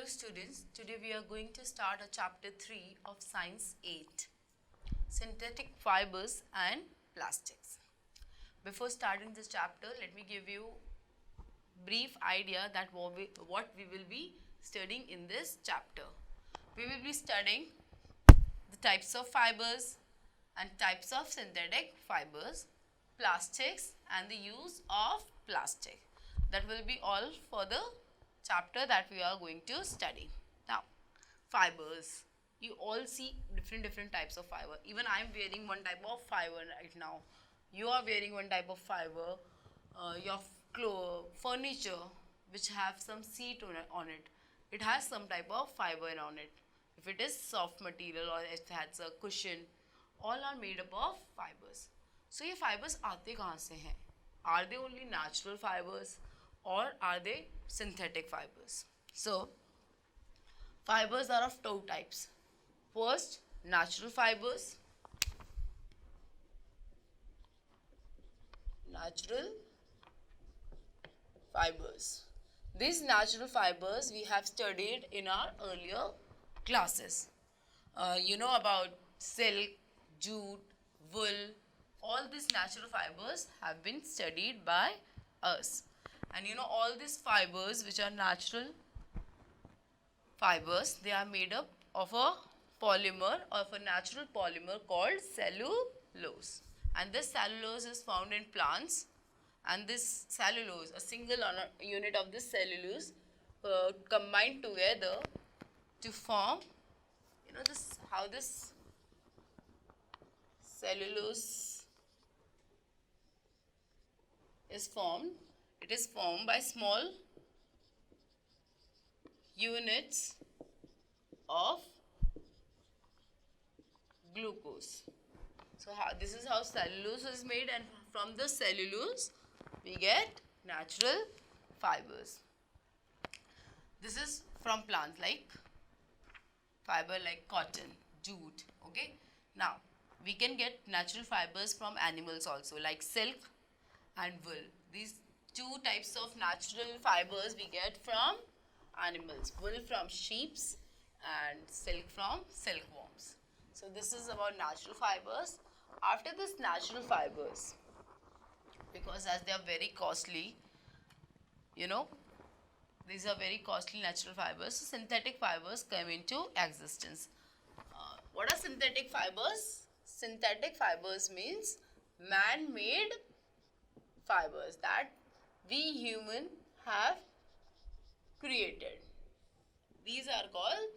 students, today we are going to start a chapter 3 of Science 8, Synthetic Fibers and Plastics. Before starting this chapter, let me give you brief idea that what we will be studying in this chapter. We will be studying the types of fibers and types of synthetic fibers, plastics and the use of plastic. That will be all for the chapter that we are going to study. Now, fibers. You all see different types of fiber. Even I am wearing one type of fiber right now. You are wearing one type of fiber. Your furniture which have some seat on it, it has some type of fiber on it. If it is soft material or if it has a cushion, all are made up of fibers. So ये fibers आते कहाँ से हैं? Are they only natural fibers or are they synthetic fibers? So fibers are of two types. First, natural fibers. Natural fibers. These natural fibers we have studied in our earlier classes. You know about silk, jute, wool. All these natural fibers have been studied by us. And you know all these fibers which are natural fibers, they are made up of a polymer, of a natural polymer called cellulose. And this cellulose is found in plants. And this cellulose, a single unit of this cellulose combined together to form, you know this, how this cellulose is formed. It is formed by small units of glucose. So this is how cellulose is made, and from the cellulose we get natural fibers. This is from plants like fiber like cotton, jute. Okay. Now we can get natural fibers from animals also like silk and wool. These two types of natural fibers we get from animals. Wool from sheep and silk from silkworms. So this is about natural fibers. After this natural fibers, because as they are very costly, you know, these are very costly natural fibers, so synthetic fibers come into existence. What are synthetic fibers? Synthetic fibers means man-made fibers that we human have created. These are called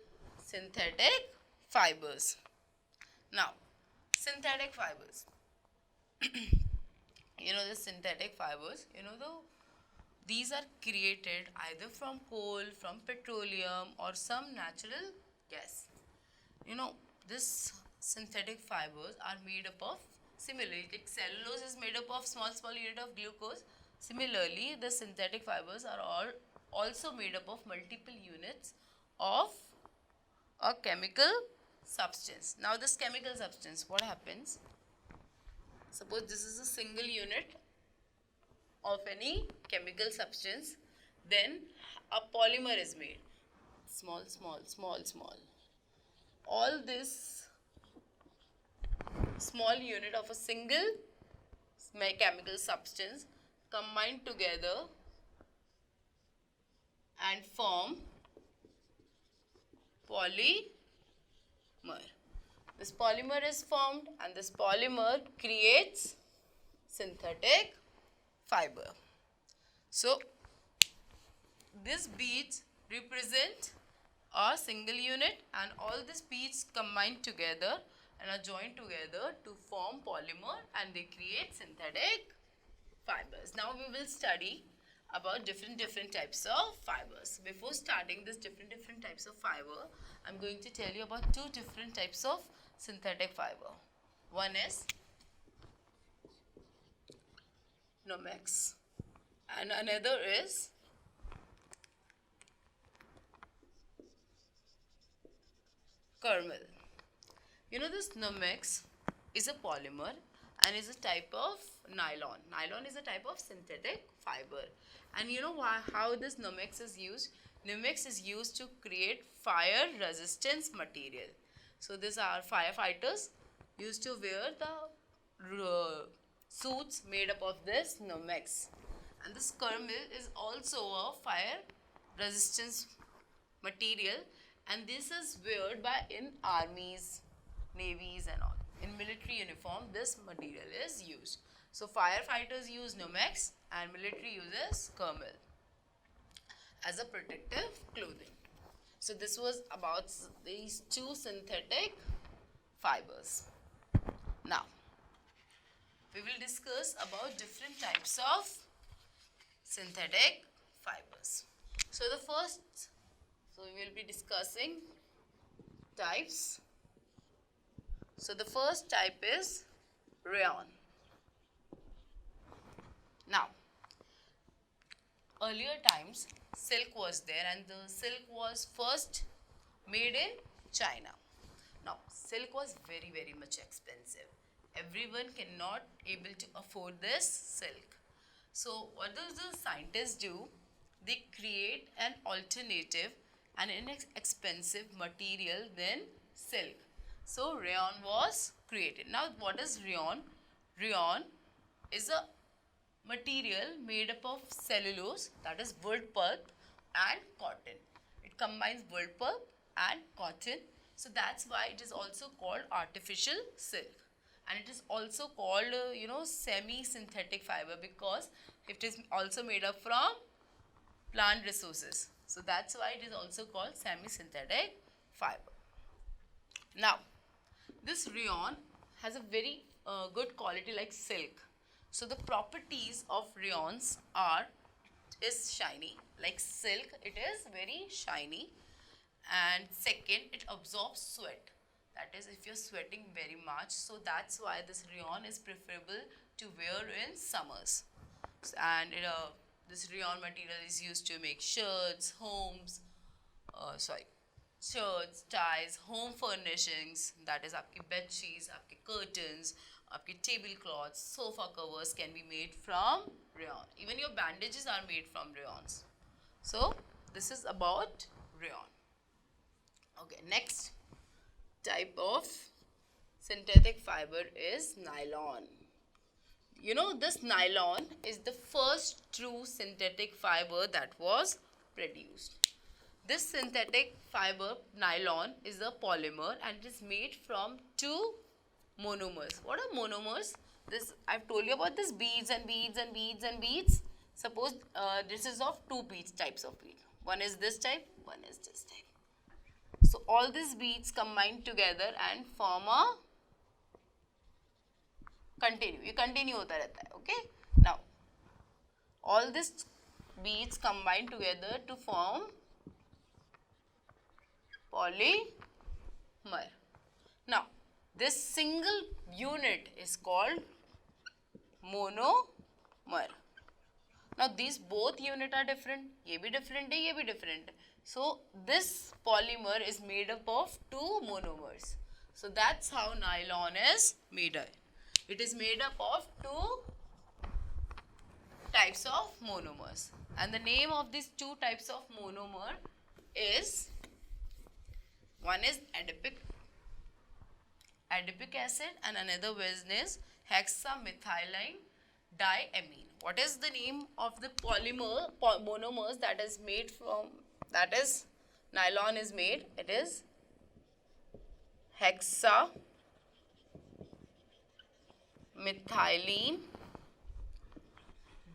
synthetic fibers. Now, synthetic fibers. You know the synthetic fibers, you know these are created either from coal, from petroleum or some natural gas. You know this synthetic fibers are made up of, similarly like cellulose is made up of small unit of glucose. Similarly, the synthetic fibers are all also made up of multiple units of a chemical substance. Now this chemical substance, what happens? Suppose this is a single unit of any chemical substance, then a polymer is made. Small. All this small unit of a single chemical substance combined together and form polymer. This polymer is formed and this polymer creates synthetic fiber. So these beads represent a single unit and all these beads combine together and are joined together to form polymer and they create synthetic fibers. Now we will study about different types of fibers. Before starting this different types of fiber, I'm going to tell you about two different types of synthetic fiber. One is Nomex and another is Carmel. You know this Nomex is a polymer and is a type of nylon. Nylon is a type of synthetic fiber. And you know how this Nomex is used? Nomex is used to create fire resistance material. So these are firefighters used to wear the suits made up of this Nomex. And this Kermel is also a fire resistance material, and this is weared by in armies, navies and all. In military uniform, this material is used. So firefighters use Nomex and military uses Kermel as a protective clothing. So this was about these two synthetic fibers. Now, we will discuss about different types of synthetic fibers. So the first, we will be discussing types. So the first type is rayon. Now, earlier times silk was there, and the silk was first made in China. Now, silk was very much expensive. Everyone cannot able to afford this silk. So what does the scientists do? They create an alternative and inexpensive material than silk. So rayon was created. Now what is rayon? Rayon is a material made up of cellulose, that is wood pulp, and cotton. It combines wood pulp and cotton. So that's why it is also called artificial silk. And it is also called semi-synthetic fiber, because it is also made up from plant resources. So that's why it is also called semi-synthetic fiber. Now, this rayon has a very good quality like silk. So the properties of rayons is shiny. Like silk, it is very shiny. And second, it absorbs sweat. That is, if you're sweating very much, so that's why this rayon is preferable to wear in summers. And this rayon material is used to make shirts, shirts, ties, home furnishings, that is आपके bed sheets, आपके curtains, आपके tablecloths, sofa covers can be made from rayon. Even your bandages are made from rayons. So this is about rayon. Okay, next type of synthetic fiber is nylon. You know, this nylon is the first true synthetic fiber that was produced. This synthetic fiber, nylon, is a polymer and it is made from two monomers. What are monomers? I've told you about this beads and beads and beads and beads. Suppose this is of two types of bead. One is this type, one is this type. So all these beads combine together and form a ये continue होता रहता है, okay? Now, all these beads combine together to form polymer. Now, this single unit is called monomer. Now, these both units are different. ये भी different है, ये भी different है. So, this polymer is made up of two monomers. So, that's how nylon is made up. It is made up of two types of monomers. And the name of these two types of monomer is, one is adipic acid and another one is hexamethylene diamine. What is the name of the monomers that is made from, that is nylon is made? It is hexamethylene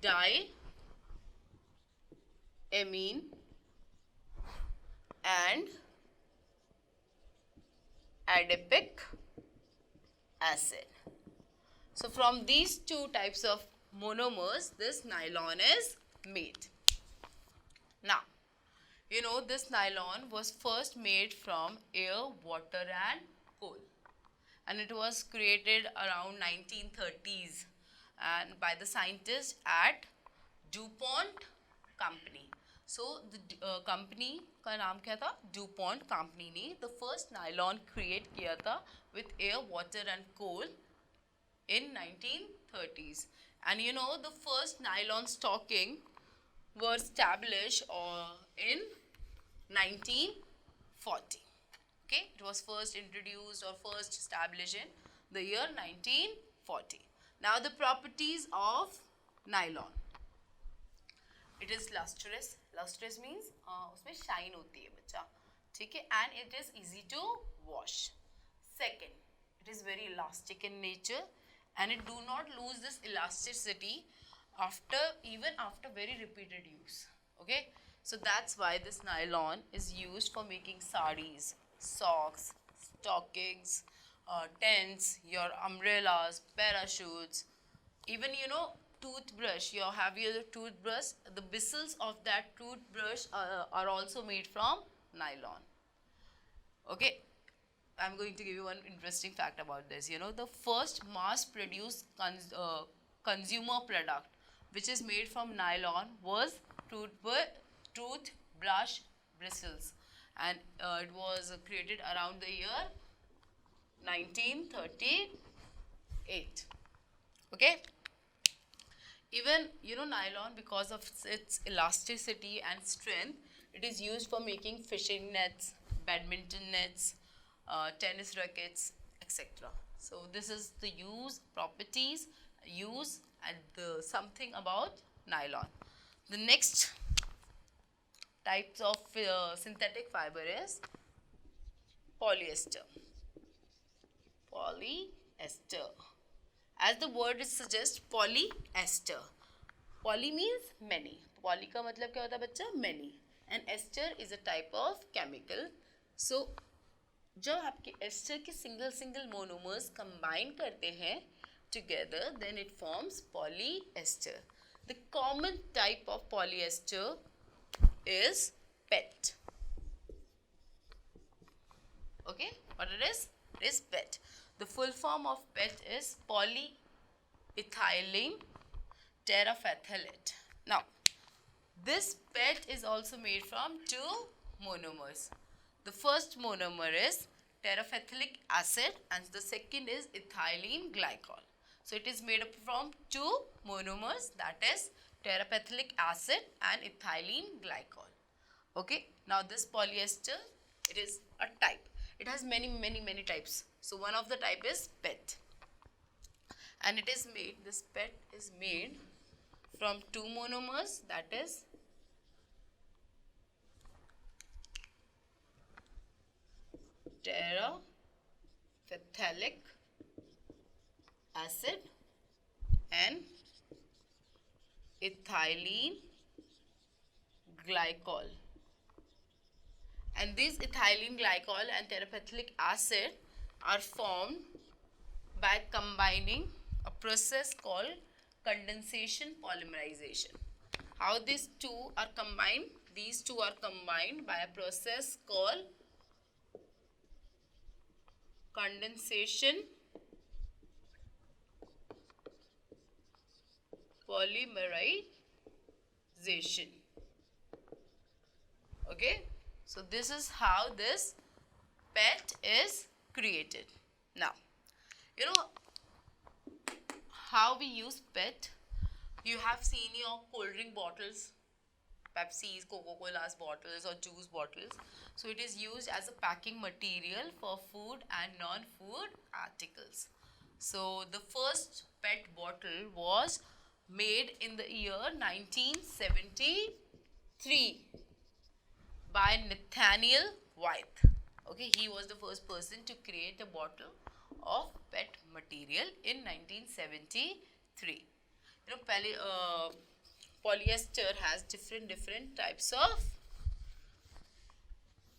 diamine and adipic acid. So from these two types of monomers, this nylon is made. Now, you know, this nylon was first made from air, water and coal, and it was created around 1930s and by the scientists at DuPont company. So the company का नाम क्या था? DuPont company ने the first nylon create किया था with air, water and coal in 1930s. And you know, the first nylon stocking were established in 1940. Okay, it was first introduced or first established in the year 1940. Now the properties of nylon. It is lustrous. Lustrous means उसमें shine होती है बच्चा, ठीक है, and it is easy to wash. Second, it is very elastic in nature and it do not lose this elasticity even after very repeated use. Okay, so that's why this nylon is used for making sarees, socks, stockings, tents, your umbrellas, parachutes, even toothbrush. You have your toothbrush, the bristles of that toothbrush are also made from nylon. Okay, I'm going to give you one interesting fact about this. The first mass produced consumer product which is made from nylon was toothbrush bristles, and it was created around the year 1938. Okay, even nylon, because of its elasticity and strength, it is used for making fishing nets, badminton nets, tennis rackets, etc. So this is the properties, and something about nylon. The next types of synthetic fiber is polyester. Polyester. As the word suggests, polyester. Poly means many. Poly का मतलब क्या होता है बच्चा? Many. And ester is a type of chemical. So जब आपके ester के single monomers combine करते हैं together, then it forms polyester. The common type of polyester is PET. Okay, what it is? It is PET. The full form of PET is polyethylene terephthalate. Now, this PET is also made from two monomers. The first monomer is terephthalic acid and the second is ethylene glycol. So, it is made up from two monomers, that is terephthalic acid and ethylene glycol. Okay, now this polyester, it is a type. It has many types. So one of the type is PET, and it is made, this PET is made from two monomers, that is terephthalic acid and ethylene glycol. And these ethylene glycol and terephthalic acid are formed by combining a process called condensation polymerization. How these two are combined? These two are combined by a process called condensation polymerization. Okay, so this is how this PET is created. Now, how we use PET. You have seen your cold drink bottles, Pepsi's, Coca-Cola's bottles or juice bottles. So it is used as a packing material for food and non-food articles. So the first PET bottle was made in the year 1973 by Nathaniel Wyeth. Okay, he was the first person to create a bottle of PET material in 1973. Polyester has different types of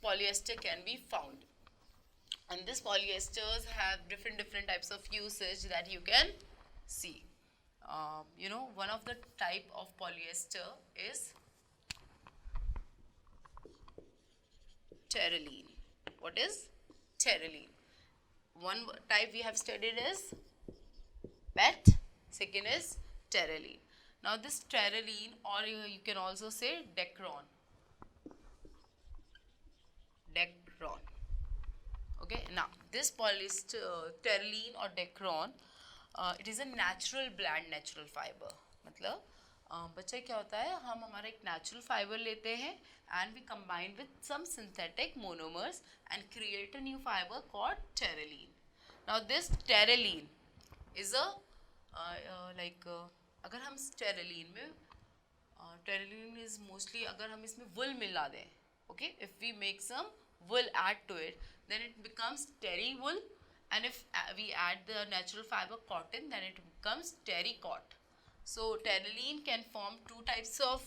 polyester can be found, and these polyesters have different types of usage that you can see. One of the type of polyester is terylene. What is terylene? One type we have studied is PET, second is terylene. Now this terylene, or you can also say Dacron. Okay, now this polyester, terylene or Dacron, it is a natural blend, natural fiber. मतलब बच्चे क्या होता है, हम हमारा एक natural fibre लेते हैं and we combine with some synthetic monomers and create a new fibre called Terylene. Now this Terylene is a like, अगर हम टेरेलिन में, टेरेलिन इज मोस्टली, अगर हम इसमें वुल मिला दें, okay, if we make some wool add to it, then it becomes terry wool, and if we add the natural fiber cotton, then it becomes terrycot. So terylene can form two types of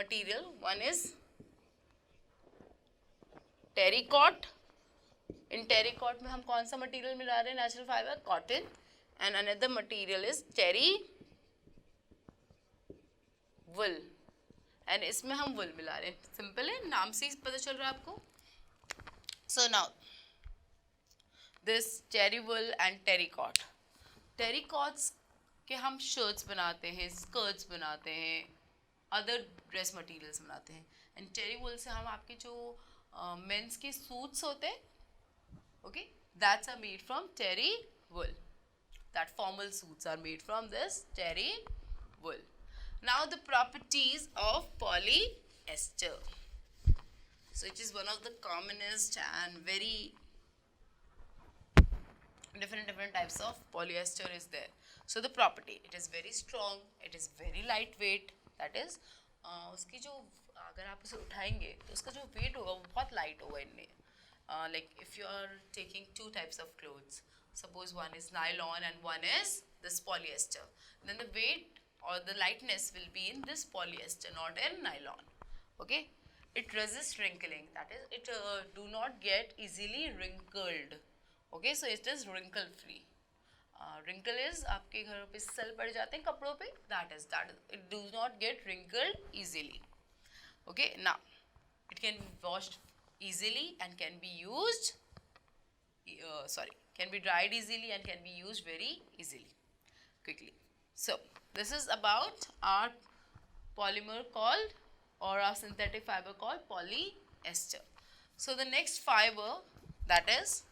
material. One is terrycot. In terrycot में हम कौन सा material मिला रहे हैं, natural fibre cotton, and another material is terry wool, and इसमें हम वुल मिला रहे हैं. सिंपल है, नाम से ही पता चल रहा है आपको. So now this terry wool and terrycot. Terrycots के हम shirts बनाते हैं, skirts बनाते हैं, other dress materials बनाते हैं. And terry wool से हम आपके जो men's के suits होते हैं, okay, that's are made from terry wool. That formal suits are made from this terry wool. Now the properties of polyester. So it is one of the commonest and very different types of polyester is there. So the property, it is very strong, it is very lightweight. That is, उसकी जो, अगर आप उसे उठाएंगे तो उसका जो weight होगा वो बहुत light होगा इनमें. Like if you are taking two types of clothes, suppose one is nylon and one is this polyester, then the weight or the lightness will be in this polyester, not in nylon. Okay. It resists wrinkling, that is, it do not get easily wrinkled. Okay, so it is wrinkle free. Wrinkle is आपके घरों पे सल पड़ जाते हैं कपड़ों पे, that is it do not get wrinkled easily. Okay, now it can be washed easily and can be used, can be dried easily and can be used very easily, quickly. So this is about our polymer called, or our synthetic fiber called polyester. So the next fiber, that is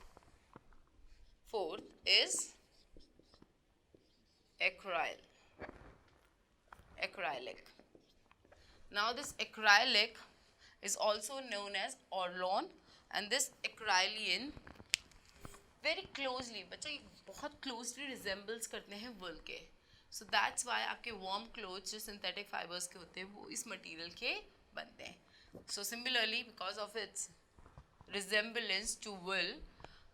fourth, is acrylic. Now this acrylic is also known as Orlon, and this acrylion very closely, बच्चों ये बहुत closely resembles करते हैं wool के. So that's why आपके warm clothes जो synthetic fibers के होते हैं वो इस material के बनते हैं. So similarly, because of its resemblance to wool,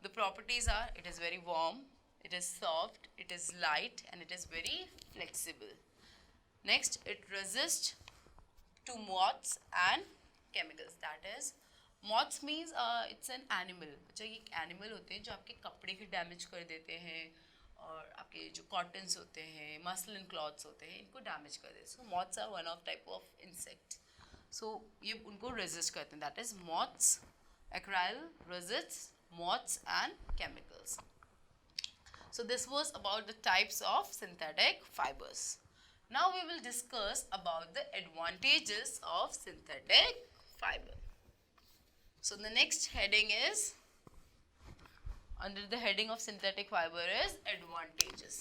the properties are, it is very warm, it is soft, it is light, and it is very flexible. Next, it resists to moths and chemicals. That is, moths means it's an animal. अच्छा ये एक animal होते हैं जो आपके कपड़े के damage कर देते हैं, और आपके जो कॉटन्स होते हैं, मसलिन क्लॉथ्स होते हैं, इनको डैमेज कर देते हैं. So moths are one of type of insect. So ये उनको रेजिस्ट करते हैं. That is moths. Acrylic resists moths and chemicals. So this was about the types of synthetic fibres. Now we will discuss about the advantages of synthetic fibre. So the next heading is, under the heading of synthetic fiber, is advantages.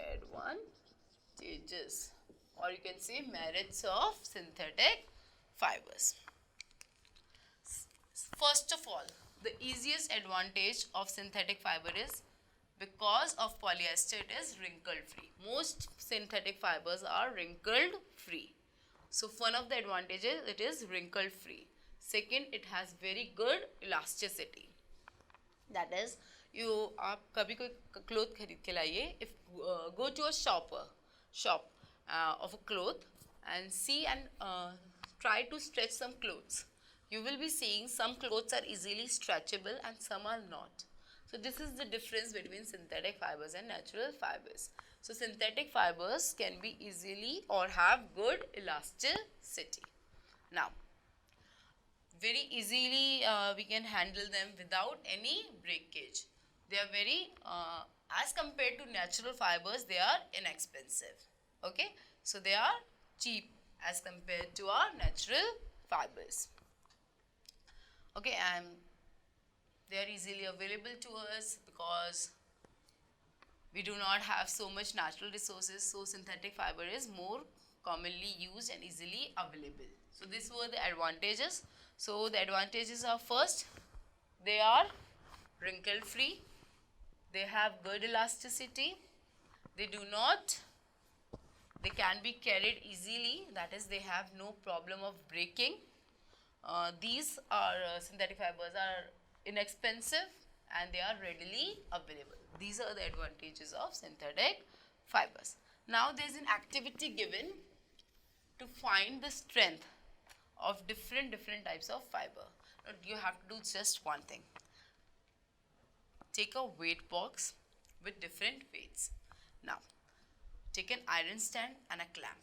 Advantages, or you can say merits of synthetic fibers. First of all, the easiest advantage of synthetic fiber is because of polyester it is wrinkle free. Most synthetic fibers are wrinkle free. So one of the advantages, it is wrinkle free. Second, it has very good elasticity. That is, आप कभी कोई cloth खरीद के लाइए, if go to a shop of a cloth and see and try to stretch some clothes, you will be seeing some clothes are easily stretchable and some are not. So this is the difference between synthetic fibers and natural fibers. So synthetic fibers can be easily or have good elasticity. Now, very easily we can handle them without any breakage. They are very, as compared to natural fibers, they are inexpensive. Okay, so they are cheap as compared to our natural fibers. Okay, and they are easily available to us because We do not have so much natural resources, so synthetic fiber is more commonly used and easily available. So these were the advantages. So the advantages are, first, they are wrinkle free, they have good elasticity, they can be carried easily, that is, they have no problem of breaking. These are synthetic fibers are inexpensive and they are readily available. These are the advantages of synthetic fibers. Now there is an activity given to find the strength of different types of fiber. Now you have to do just one thing. Take a weight box with different weights. Now take an iron stand and a clamp.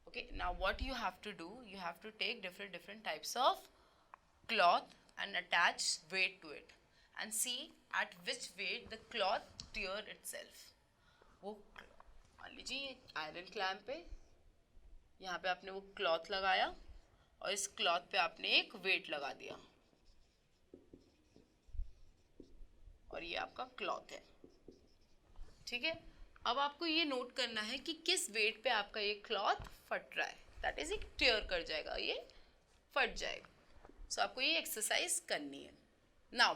Okay, now what you have to do, you have to take different types of cloth and attach weight to it and see at which weight the cloth tear itself. वो मान लीजिए iron clamp पे यहाँ पे आपने वो cloth लगाया और इस क्लॉथ पे आपने एक वेट लगा दिया और ये आपका क्लॉथ है, ठीक है। अब आपको ये नोट करना है कि किस वेट पे आपका ये क्लॉथ फट रहा है, दैट इज एक टेयर कर जाएगा, ये फट जाएगा। सो आपको ये एक्सरसाइज करनी है। नाउ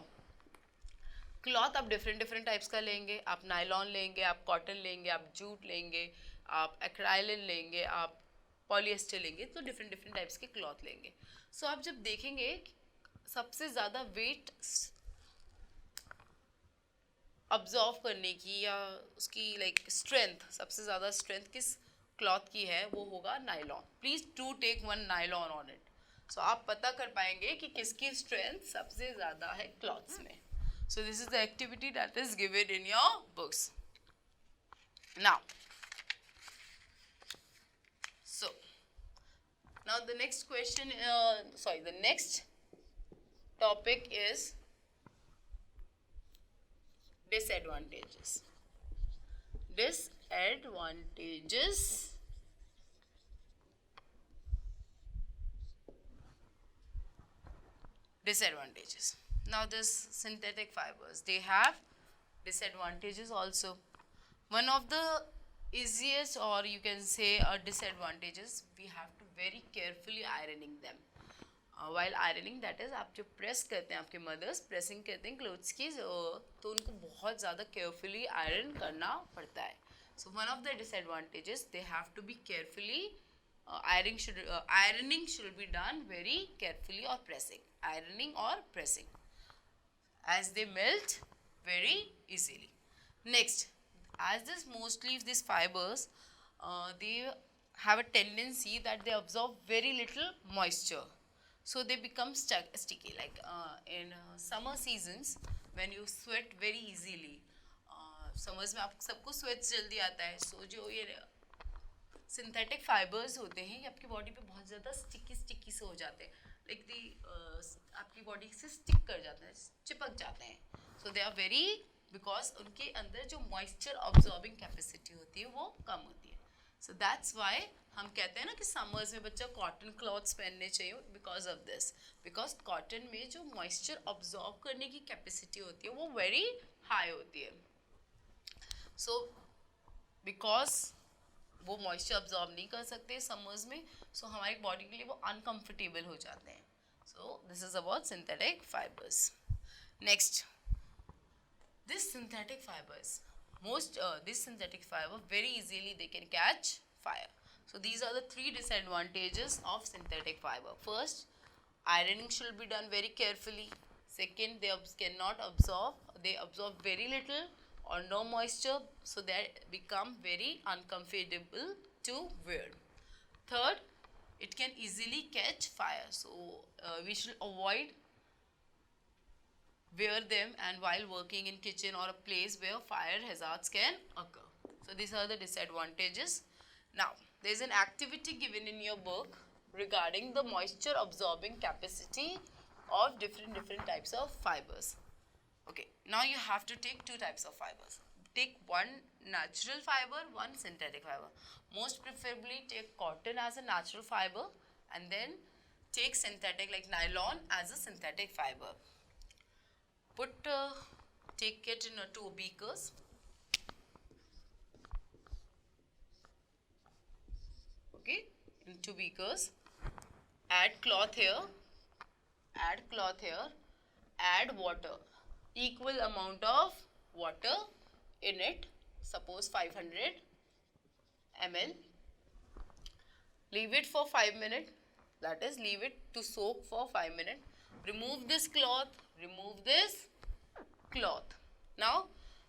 क्लॉथ आप डिफरेंट टाइप्स का लेंगे, आप नायलॉन लेंगे, आप कॉटन लेंगे, आप जूट लेंगे, आप एक्राइलिन लेंगे, आप पॉलिएस्टर लेंगे, तो डिफरेंट टाइप्स के क्लॉथ लेंगे। सो आप जब देखेंगे सबसे ज़्यादा वेट ऑब्जॉर्व करने की या उसकी स्ट्रेंथ, सबसे ज़्यादा स्ट्रेंथ किस क्लॉथ की है, वो होगा nylon. Please to take one nylon on it. So आप पता कर पाएंगे कि किसकी स्ट्रेंथ सबसे ज़्यादा है क्लॉथ्स में। So this is the activity that is given in your books. Now the next question, the next topic is disadvantages. Now this synthetic fibers, they have disadvantages also. One of the easiest, or you can say disadvantages, we have to very carefully ironing them. While ironing, that is, आप जो press करते हैं, आपके mother's pressing करते हैं clothes की, तो उनको बहुत ज़्यादा केयरफुली आयरन करना पड़ता है। So one of the disadvantages, they have to be carefully ironing should be done very carefully, or ironing or pressing, as they melt very easily. Next, as this mostly these fibers, they have a tendency that they absorb very little moisture, so they become sticky. Like in summer seasons, when you sweat very easily, summers में आप सबको sweat जल्दी आता है, so जो ये synthetic fibers होते हैं, ये आपकी बॉडी पे बहुत ज़्यादा sticky से हो जाते हैं, like आपकी बॉडी से stick कर जाते हैं, चिपक जाते हैं। So they are very, because उनके अंदर जो moisture absorbing capacity होती है वो कम होती है। So that's why हम कहते हैं ना कि summers में बच्चा cotton cloths पहनने चाहिए, because of this, because cotton में जो moisture absorb करने की capacity होती है वो very high होती है। So because वो moisture absorb नहीं कर सकते summers में, so हमारी body के लिए वो uncomfortable हो जाते हैं। So this is about synthetic fibers. Next, this synthetic fibers, this synthetic fiber very easily they can catch fire. So these are the three disadvantages of synthetic fiber. First, ironing should be done very carefully. Second, they cannot absorb, they absorb very little or no moisture, so they become very uncomfortable to wear. Third, it can easily catch fire, so we should avoid wear them and while working in kitchen or a place where fire hazards can occur. So these are the disadvantages. Now there is an activity given in your book regarding the moisture absorbing capacity of different types of fibers. Okay, now you have to take two types of fibers. Take one natural fiber, one synthetic fiber. Most preferably take cotton as a natural fiber and then take synthetic like nylon as a synthetic fiber. Take it in two beakers Okay, into beakers. Add cloth here. Add cloth here. Add water. Equal amount of water in it. Suppose 500 ml. Leave it for 5 minutes. That is, leave it to soak for 5 minutes. Remove this cloth. Remove this cloth. Now,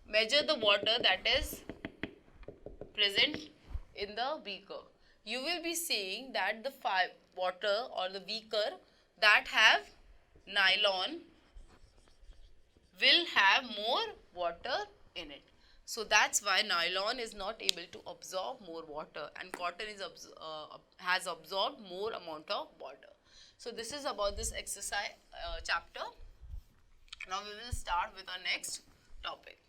measure the water that is present in the beaker. You will be seeing that the water or the beaker that have nylon will have more water in it. So that's why nylon is not able to absorb more water, and cotton is has absorbed more amount of water. So this is about this exercise chapter. Now we will start with our next topic.